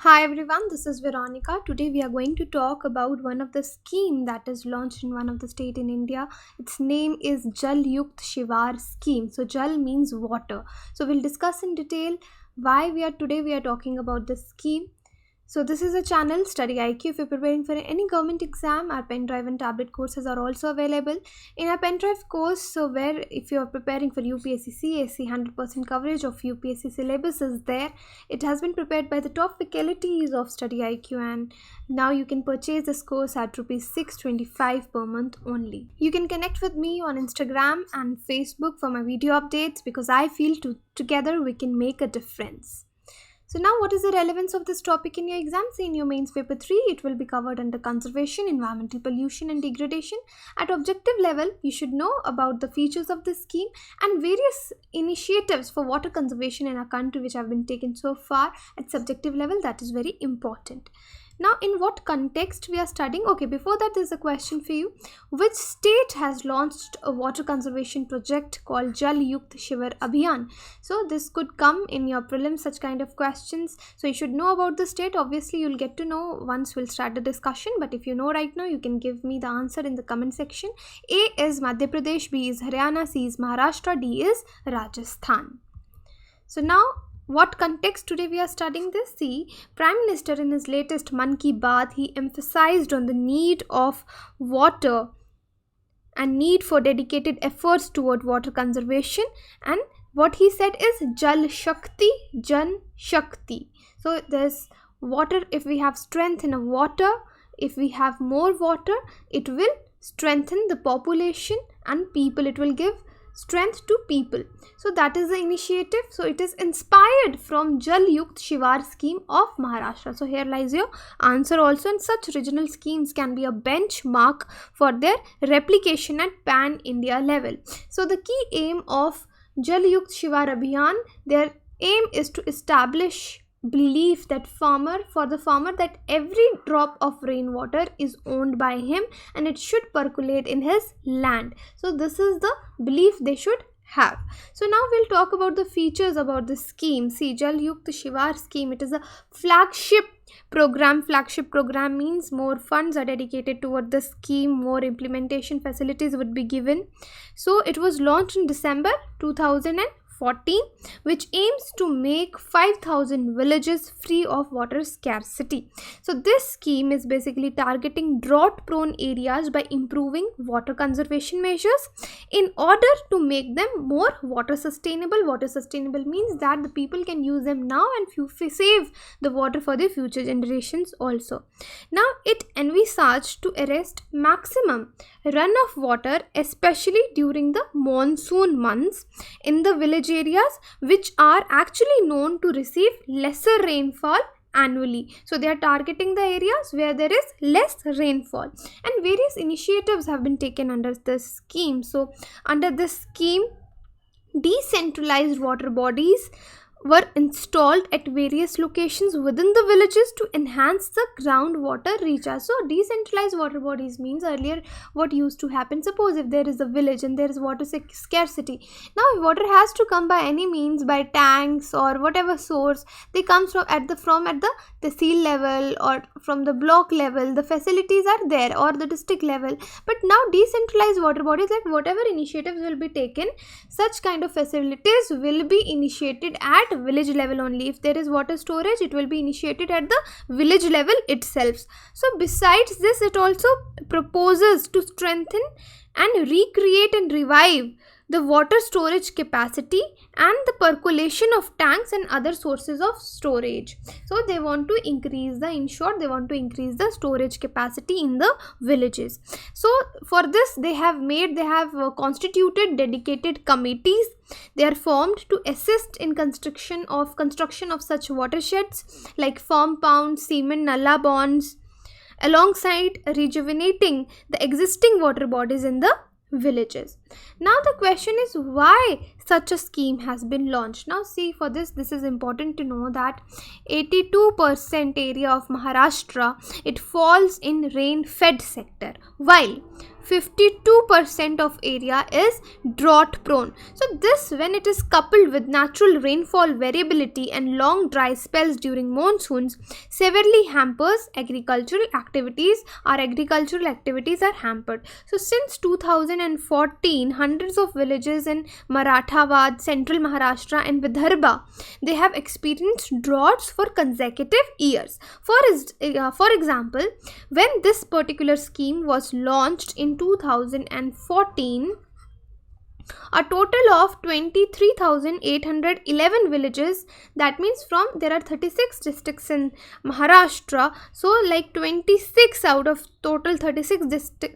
Hi everyone, this is Veronica. Today we are going to talk about one of the scheme that is launched in one of the state in India. Its name is Jalyukt Shivar scheme. So Jal means water. So we'll discuss in detail why we are talking about this scheme. So this is a channel, StudyIQ. If you're preparing for any government exam, our pen drive and tablet courses are also available. In our pen drive course, so where if you're preparing for UPSC CAS, 100% coverage of UPSC syllabus is there. It has been prepared by the top faculties of StudyIQ, and now you can purchase this course at Rs 625 per month only. You can connect with me on Instagram and Facebook for my video updates because I feel together we can make a difference. So now what is the relevance of this topic in your exam? Say in your mains paper 3, it will be covered under conservation, environmental pollution and degradation. At objective level, you should know about the features of this scheme and various initiatives for water conservation in our country which have been taken so far. At subjective level, that is very important. Now, in what context we are studying? Okay, before that, there's a question for you. Which state has launched a water conservation project called Jalyukt Shivar Abhiyan? So, this could come in your prelims, such kind of questions. So, you should know about the state. Obviously, you'll get to know once we'll start the discussion. But if you know right now, you can give me the answer in the comment section. A is Madhya Pradesh, B is Haryana, C is Maharashtra, D is Rajasthan. So, now, what context today we are studying this? See, Prime Minister in his latest Mann Ki Baat, he emphasized on the need of water and need for dedicated efforts toward water conservation, and what he said is Jal Shakti, Jan Shakti. So there's water. If we have strength in a water, if we have more water, it will strengthen the population and people. It will give strength to people. So that is the initiative. So it is inspired from Jalyukt Shivar scheme of Maharashtra. So here lies your answer also, and such regional schemes can be a benchmark for their replication at pan-India level. So the key aim of Jalyukt Shivar Abhiyan, their aim is to establish belief that the farmer that every drop of rainwater is owned by him and it should percolate in his land. So this is the belief they should have. So now we'll talk about the features about the scheme. See, Jalyukt Shivar scheme, it is a flagship program. Flagship program means more funds are dedicated toward the scheme, more implementation facilities would be given. So it was launched in December 2014, which aims to make 5,000 villages free of water scarcity. So this scheme is basically targeting drought prone areas by improving water conservation measures in order to make them more water sustainable. Water sustainable means that the people can use them now and save the water for the future generations also. Now it envisaged to arrest maximum run of water, especially during the monsoon months in the village areas which are actually known to receive lesser rainfall annually. So they are targeting the areas where there is less rainfall, and various initiatives have been taken under this scheme. So under this scheme, decentralized water bodies were installed at various locations within the villages to enhance the groundwater recharge. So decentralized water bodies means earlier what used to happen, suppose if there is a village and there is water scarcity, now if water has to come by any means, by tanks or whatever source, they come from at the tehsil level or from the block level, the facilities are there, or the district level. But now decentralized water bodies, like whatever initiatives will be taken, such kind of facilities will be initiated at village level only. If there is water storage, it will be initiated at the village level itself. So besides this, it also proposes to strengthen and recreate and revive the water storage capacity and the percolation of tanks and other sources of storage. So they want to increase the storage capacity in the villages. So for this, they have constituted dedicated committees. They are formed to assist in construction of such watersheds like farm ponds, cement nalla bonds, alongside rejuvenating the existing water bodies in the villages. Now the question is, why such a scheme has been launched? Now see, for this is important to know that 82% area of Maharashtra, it falls in rain-fed sector, while 52% of area is drought prone. So this, when it is coupled with natural rainfall variability and long dry spells during monsoons, severely hampers agricultural activities. Our agricultural activities are hampered. So since 2014, hundreds of villages in Marathawad, central Maharashtra and Vidarbha, they have experienced droughts for consecutive years. For example, when this particular scheme was launched in 2014, a total of 23,811 villages, that means there are 36 districts in Maharashtra, so like 26 out of total 36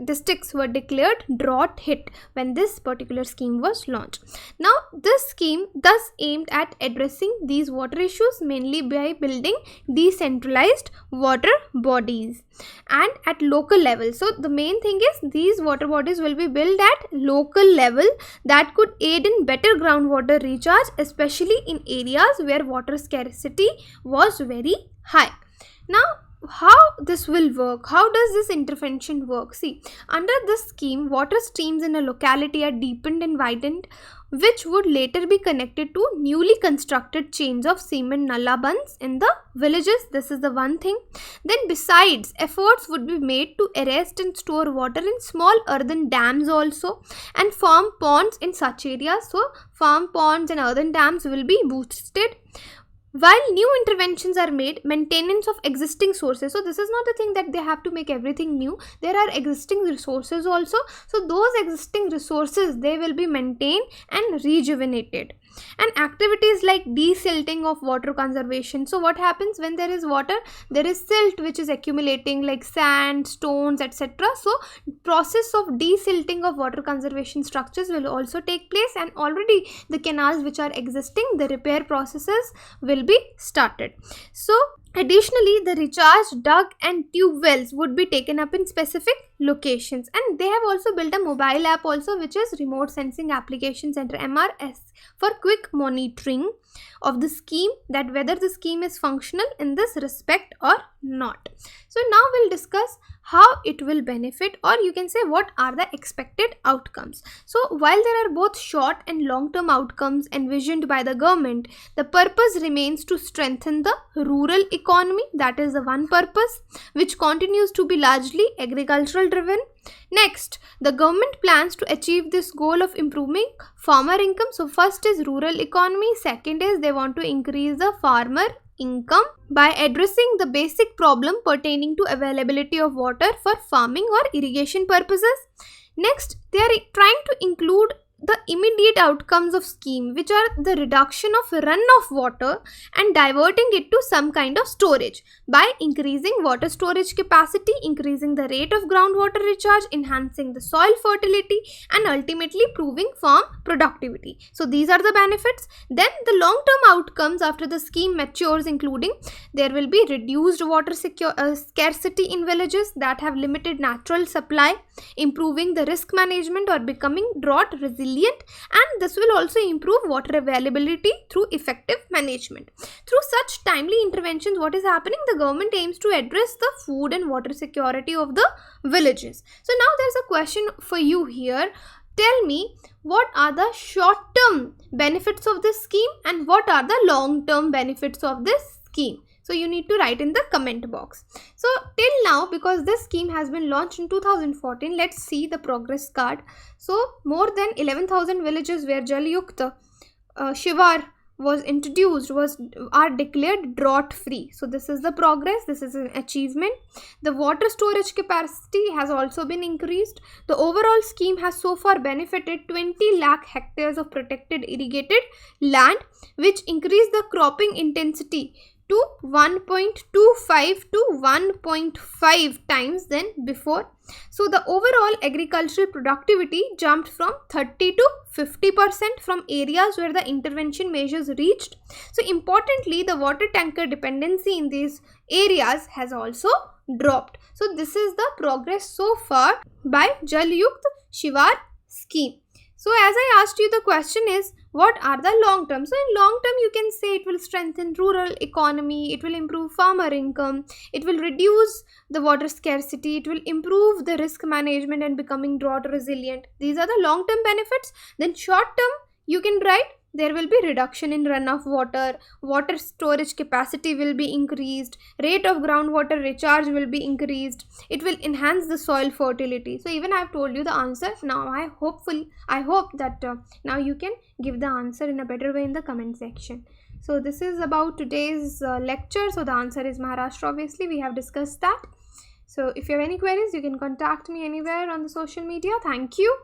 districts were declared drought hit when this particular scheme was launched. Now this scheme thus aimed at addressing these water issues mainly by building decentralized water bodies and at local level. So the main thing is these water bodies will be built at local level that could aid in better groundwater recharge, especially in areas where water scarcity was very high. Now, how this will work? How does this intervention work? See, under this scheme, water streams in a locality are deepened and widened, which would later be connected to newly constructed chains of cement nalla bunds in the villages. This is the one thing. Then besides, efforts would be made to arrest and store water in small earthen dams also and form ponds in such areas. So farm ponds and earthen dams will be boosted. While new interventions are made, maintenance of existing sources. So this is not the thing that they have to make everything new. There are existing resources also. So those existing resources, they will be maintained and rejuvenated. And activities like desilting of water conservation. So what happens when there is water? There is silt which is accumulating like sand, stones, etc. So process of desilting of water conservation structures will also take place, and already the canals which are existing, the repair processes will be started. So additionally, the recharge dug and tube wells would be taken up in specific locations, and they have also built a mobile app also, which is Remote Sensing Application Center, MRS, for quick monitoring of the scheme, that whether the scheme is functional in this respect or not. So now we'll discuss how it will benefit, or you can say what are the expected outcomes. So while there are both short and long-term outcomes envisioned by the government, the purpose remains to strengthen the rural economy. That is the one purpose, which continues to be largely agricultural driven. Next, the government plans to achieve this goal of improving farmer income. So first is rural economy, second is they want to increase the farmer income by addressing the basic problem pertaining to availability of water for farming or irrigation purposes. Next, they are trying to include the immediate outcomes of scheme, which are the reduction of runoff water and diverting it to some kind of storage by increasing water storage capacity, increasing the rate of groundwater recharge, enhancing the soil fertility, and ultimately improving farm productivity. So these are the benefits. Then the long-term outcomes after the scheme matures, including there will be reduced water scarcity in villages that have limited natural supply, improving the risk management or becoming drought resilient, and this will also improve water availability through effective management. Through such timely interventions, what is happening? The government aims to address the food and water security of the villages. So now there's a question for you here. Tell me, what are the short-term benefits of this scheme and what are the long-term benefits of this scheme? So you need to write in the comment box. So till now, because this scheme has been launched in 2014, let's see the progress card. So more than 11,000 villages where Jalyukt, Shivar was introduced are declared drought free. So this is the progress, this is an achievement. The water storage capacity has also been increased. The overall scheme has so far benefited 20 lakh hectares of protected irrigated land, which increased the cropping intensity to 1.25 to 1.5 times than before. So the overall agricultural productivity jumped from 30 to 50% from areas where the intervention measures reached. So importantly, the water tanker dependency in these areas has also dropped. So this is the progress so far by Jalyukt Shivar scheme. So as I asked you, the question is, what are the long term? So in long term, you can say it will strengthen rural economy, it will improve farmer income, it will reduce the water scarcity, it will improve the risk management and becoming drought resilient. These are the long term benefits. Then short term, you can write there will be reduction in runoff water, water storage capacity will be increased, rate of groundwater recharge will be increased, it will enhance the soil fertility. So even I have told you the answer. Now I hope that now you can give the answer in a better way in the comment section. So this is about today's lecture. So the answer is Maharashtra. Obviously we have discussed that. So if you have any queries, you can contact me anywhere on the social media. Thank you.